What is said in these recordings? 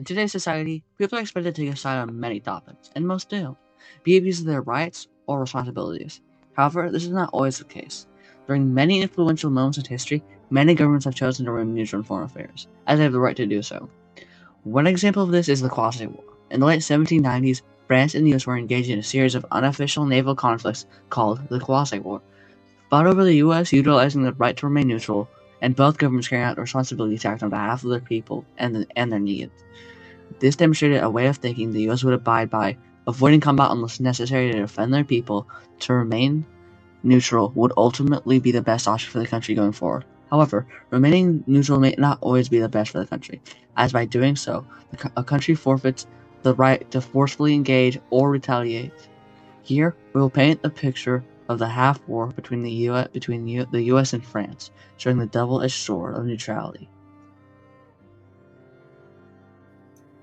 In today's society, people are expected to take a side on many topics, and most do, be it because of their rights or responsibilities. However, this is not always the case. During many influential moments in history, many governments have chosen to remain neutral in foreign affairs, as they have the right to do so. One example of this is the Quasi War. In the late 1790s, France and the US were engaged in a series of unofficial naval conflicts called the Quasi War, fought over the US utilizing the right to remain neutral, and both governments carrying out the responsibility to act on behalf of their people and their needs. This demonstrated a way of thinking the US would abide by, avoiding combat unless necessary to defend their people. To remain neutral would ultimately be the best option for the country going forward. However, remaining neutral may not always be the best for the country, as by doing so, a country forfeits the right to forcefully engage or retaliate. Here, we will paint a picture of the half-war between the US and France, showing the double-edged sword of neutrality.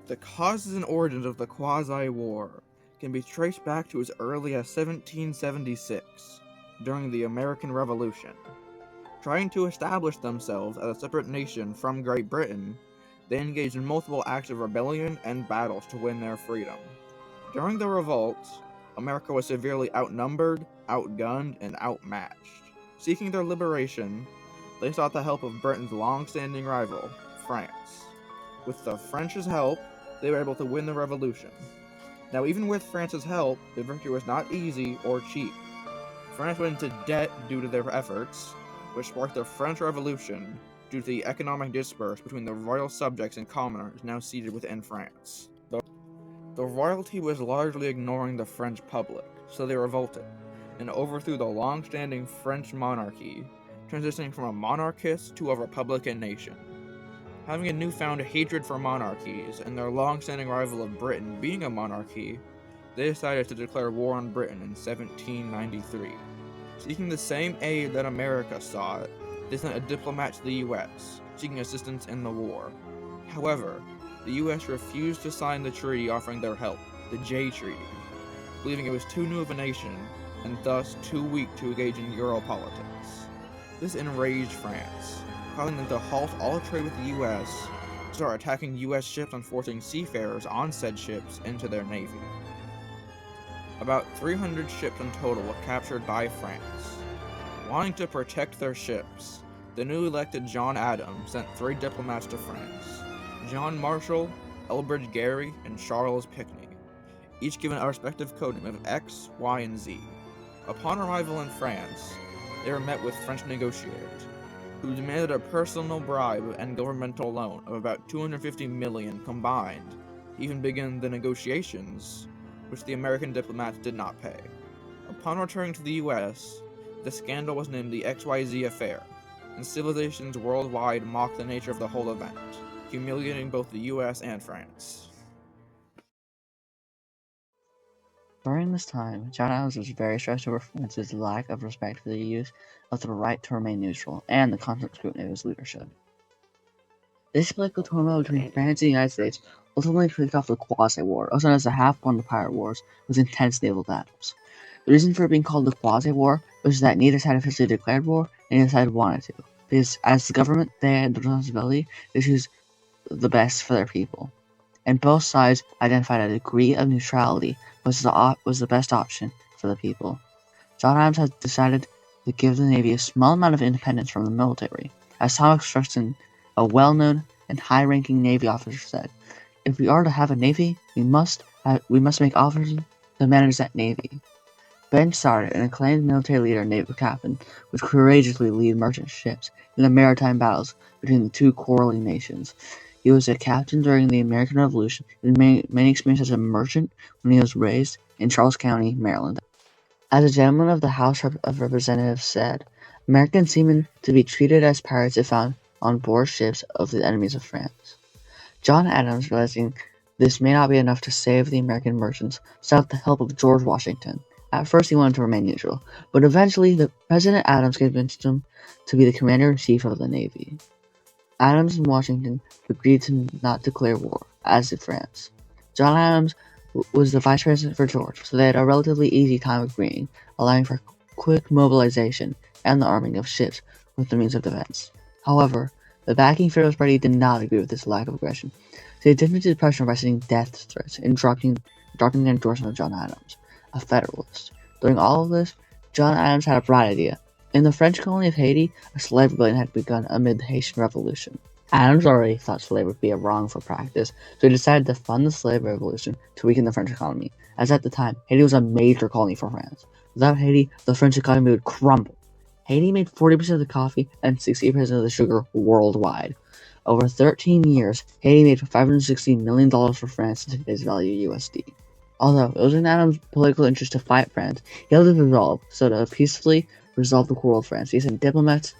The causes and origins of the Quasi War can be traced back to as early as 1776, during the American Revolution. Trying to establish themselves as a separate nation from Great Britain, they engaged in multiple acts of rebellion and battles to win their freedom. During the revolt, America was severely outnumbered, outgunned, and outmatched. Seeking their liberation, they sought the help of Britain's long-standing rival, France. With the French's help, they were able to win the revolution. Now, even with France's help, the victory was not easy or cheap. France went into debt due to their efforts, which sparked the French Revolution due to the economic disperse between the royal subjects and commoners now seated within France. The royalty was largely ignoring the French public, so they revolted, and overthrew the long-standing French monarchy, transitioning from a monarchist to a republican nation. Having a newfound hatred for monarchies, and their long-standing rival of Britain being a monarchy, they decided to declare war on Britain in 1793. Seeking the same aid that America sought, they sent a diplomat to the US, seeking assistance in the war. However, the US refused to sign the treaty offering their help, the Jay Treaty, believing it was too new of a nation, and thus too weak to engage in Europolitics. This enraged France, causing them to halt all trade with the US, start attacking US ships and forcing seafarers on said ships into their navy. About 300 ships in total were captured by France. Wanting to protect their ships, the newly elected John Adams sent 3 diplomats to France: John Marshall, Elbridge Gerry, and Charles Pinckney, each given a respective codename of X, Y, and Z. Upon arrival in France, they were met with French negotiators, who demanded a personal bribe and governmental loan of about $250 million combined to even begin the negotiations, which the American diplomats did not pay. Upon returning to the US, the scandal was named the XYZ Affair, and civilizations worldwide mocked the nature of the whole event, humiliating both the US and France. During this time, John Adams was very stressed over France's lack of respect for the use of the right to remain neutral and the constant scrutiny of his leadership. This political turmoil between France and the United States ultimately kicked off the Quasi War, also known as the Half-War and the Pirate Wars, with intense naval battles. The reason for it being called the Quasi War was that neither side officially declared war, and neither side wanted to, because as the government, they had the responsibility to choose the best for their people, and both sides identified a degree of neutrality was the best option for the people. John Adams had decided to give the Navy a small amount of independence from the military. As Thomas Jefferson, a well-known and high-ranking Navy officer, said, "If we are to have a Navy, we must make officers to manage that Navy." Ben Starr, an acclaimed military leader and naval captain, would courageously lead merchant ships in the maritime battles between the two quarreling nations. He was a captain during the American Revolution and many experience as a merchant when he was raised in Charles County, Maryland. As a gentleman of the House of Representatives said, Americans seemed to be treated as pirates if found on board ships of the enemies of France. John Adams, realizing this may not be enough to save the American merchants, sought the help of George Washington. At first he wanted to remain neutral, but eventually President Adams convinced him to be the commander-in-chief of the Navy. Adams and Washington agreed to not declare war, as did France. John Adams was the vice president for George, so they had a relatively easy time agreeing, allowing for quick mobilization and the arming of ships with the means of defense. However, The backing Pharaoh's party did not agree with this lack of aggression, so they attempted to pressure him by sending death threats and dropping the endorsement of John Adams, a Federalist. During all of this, John Adams had a bright idea. In the French colony of Haiti, a slave rebellion had begun amid the Haitian Revolution. Adams already thought slavery would be a wrongful practice, so he decided to fund the slave revolution to weaken the French economy, as at the time, Haiti was a major colony for France. Without Haiti, the French economy would crumble. Haiti made 40% of the coffee and 60% of the sugar worldwide. Over 13 years, Haiti made $560 million for France in today's value USD. Although it was in Adams' political interest to fight France, he held a resolve, so to peacefully resolve the quarrel with France, he sent diplomats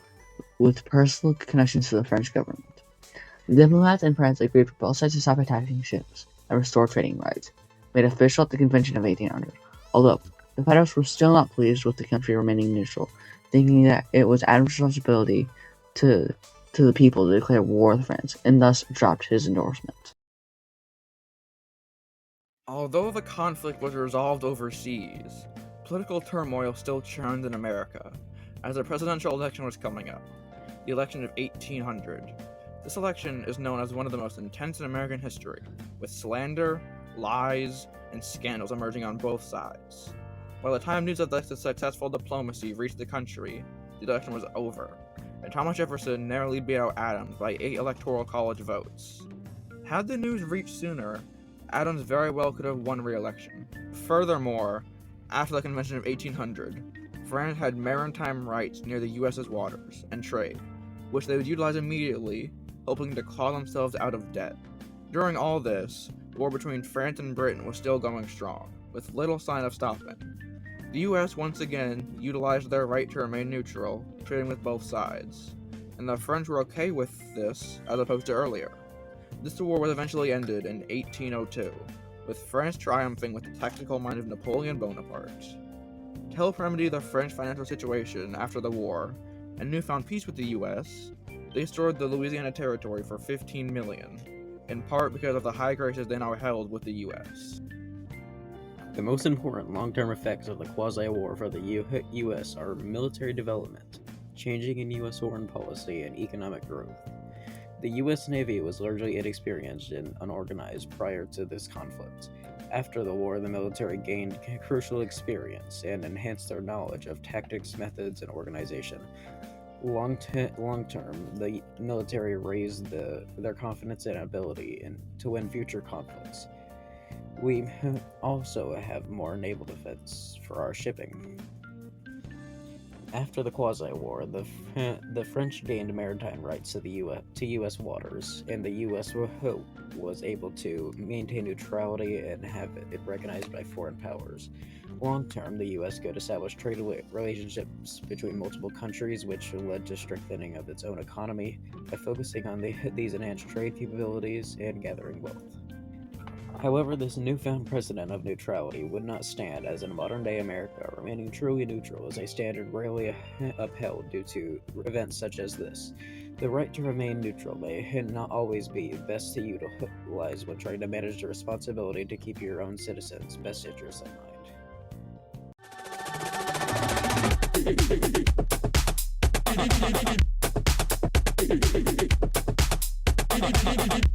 with personal connections to the French government. The diplomats in France agreed for both sides to stop attacking ships and restore trading rights, made official at the Convention of 1800. Although the Federalists were still not pleased with the country remaining neutral, thinking that it was Adams' responsibility to the people to declare war with France, and thus dropped his endorsement. Although the conflict was resolved overseas, political turmoil still churned in America, as a presidential election was coming up, the election of 1800. This election is known as one of the most intense in American history, with slander, lies, and scandals emerging on both sides. By the time news of the successful diplomacy reached the country, the election was over, and Thomas Jefferson narrowly beat out Adams by 8 electoral college votes. Had the news reached sooner, Adams very well could have won re-election. Furthermore, after the Convention of 1800, France had maritime rights near the U.S.'s waters and trade, which they would utilize immediately, hoping to claw themselves out of debt. During all this, war between France and Britain was still going strong, with little sign of stopping. The U.S. once again utilized their right to remain neutral, trading with both sides, and the French were okay with this as opposed to earlier. This war was eventually ended in 1802, with France triumphing with the tactical mind of Napoleon Bonaparte. To help remedy the French financial situation after the war, and newfound peace with the U.S., they restored the Louisiana Territory for $15 million, in part because of the high graces they now held with the U.S. The most important long-term effects of the Quasi War for the U.S. are military development, changing in U.S. foreign policy, and economic growth. The U.S. Navy was largely inexperienced and unorganized prior to this conflict. After the war, the military gained crucial experience and enhanced their knowledge of tactics, methods, and organization. Long-term, the military raised their confidence and ability to win future conflicts. We also have more naval defense for our shipping. After the Quasi War, the French gained maritime rights to U.S. waters, and the U.S. was able to maintain neutrality and have it recognized by foreign powers. Long term, the U.S. could establish trade relationships between multiple countries, which led to strengthening of its own economy by focusing on these enhanced trade capabilities and gathering wealth. However, this newfound precedent of neutrality would not stand, as in modern-day America, remaining truly neutral is a standard rarely upheld due to events such as this. The right to remain neutral may not always be best to utilize when trying to manage the responsibility to keep your own citizens' best interests in mind.